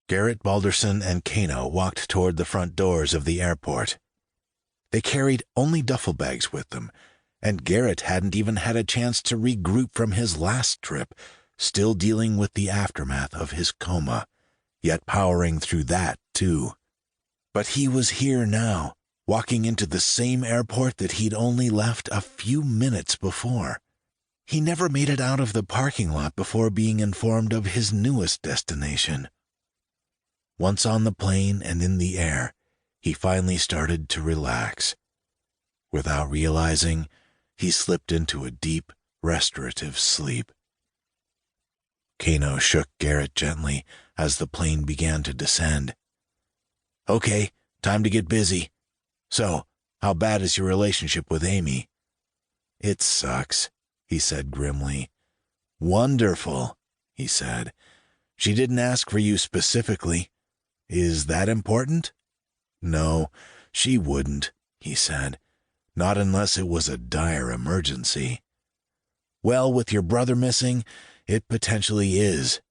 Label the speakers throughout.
Speaker 1: Garret, Balderson, and Kano walked toward the front doors of the airport. They carried only duffel bags with them, and Garret hadn't even had a chance to regroup from his last trip, still dealing with the aftermath of his coma, yet powering through that, too. But he was here now, walking into the same airport that he'd only left a few minutes before. He never made it out of the parking lot before being informed of his newest destination. Once on the plane and in the air, he finally started to relax. Without realizing, he slipped into a deep, restorative sleep. Kano shook Garret gently as the plane began to descend. "Okay, time to get busy. So, how bad is your relationship with Amy?" "It sucks," he said grimly. "Wonderful," he said. "She didn't ask for you specifically. Is that important?" "No, she wouldn't," he said. "Not unless it was a dire emergency." "Well, with your brother missing, it potentially is."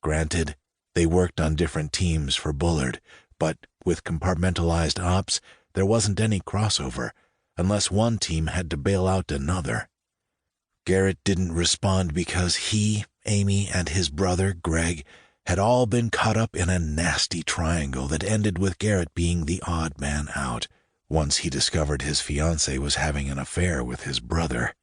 Speaker 1: Granted, they worked on different teams for Bullard, but with compartmentalized ops, there wasn't any crossover, unless one team had to bail out another. Garret didn't respond because he, Amy, and his brother, Greg, had all been caught up in a nasty triangle that ended with Garret being the odd man out, once he discovered his fiancée was having an affair with his brother.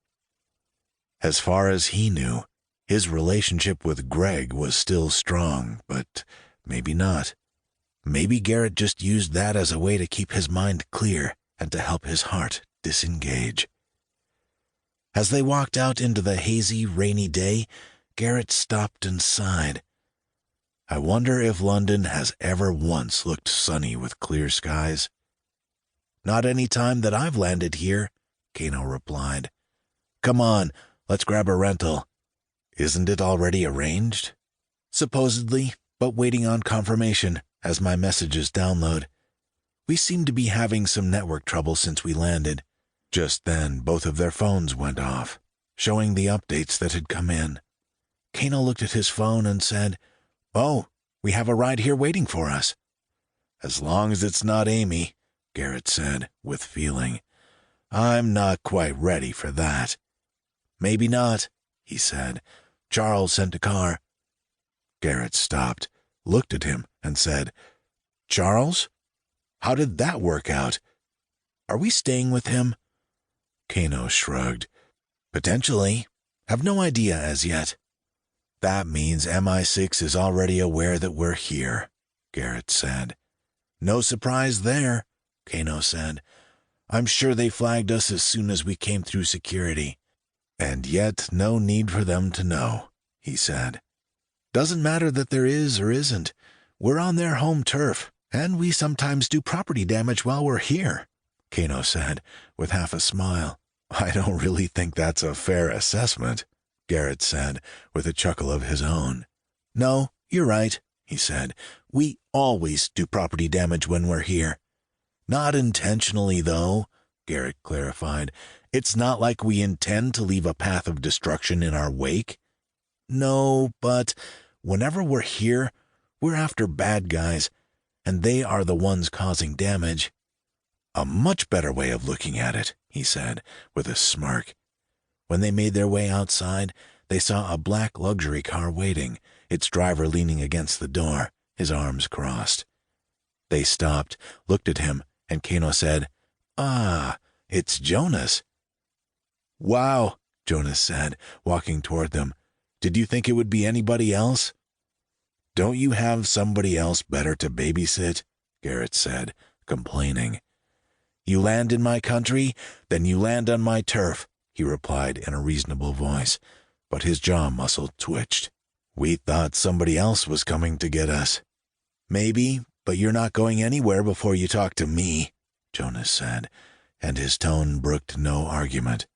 Speaker 1: As far as he knew, his relationship with Greg was still strong, but maybe not. Maybe Garret just used that as a way to keep his mind clear and to help his heart disengage. As they walked out into the hazy, rainy day, Garret stopped and sighed. "I wonder if London has ever once looked sunny with clear skies." "Not any time that I've landed here," Kano replied. "Come on, let's grab a rental." "Isn't it already arranged?" "Supposedly, but waiting on confirmation as my messages download. We seem to be having some network trouble since we landed." Just then, both of their phones went off, showing the updates that had come in. Kano looked at his phone and said, "Oh, we have a ride here waiting for us." "As long as it's not Amy," Garret said, with feeling. "I'm not quite ready for that." "Maybe not," he said. "Charles sent a car." Garret stopped, looked at him, and said, "Charles? How did that work out? Are we staying with him?" Kano shrugged. "Potentially. Have no idea as yet." "That means MI6 is already aware that we're here," Garret said. "No surprise there," Kano said. "I'm sure they flagged us as soon as we came through security." "And yet no need for them to know," he said. "Doesn't matter that there is or isn't. We're on their home turf, and we sometimes do property damage while we're here," Kano said, with half a smile. "I don't really think that's a fair assessment," Garret said, with a chuckle of his own. "No, you're right," he said. "We always do property damage when we're here." "Not intentionally, though," Garret clarified. "It's not like we intend to leave a path of destruction in our wake." "No, but whenever we're here, we're after bad guys, and they are the ones causing damage." "A much better way of looking at it," he said, with a smirk. When they made their way outside, they saw a black luxury car waiting, its driver leaning against the door, his arms crossed. They stopped, looked at him, and Kano said, "Ah, it's Jonas." "Wow," Jonas said, walking toward them. "Did you think it would be anybody else?" "Don't you have somebody else better to babysit?" Garret said, complaining. "You land in my country, then you land on my turf," he replied in a reasonable voice, but his jaw muscle twitched. "We thought somebody else was coming to get us." "Maybe, but you're not going anywhere before you talk to me," Jonas said, and his tone brooked no argument.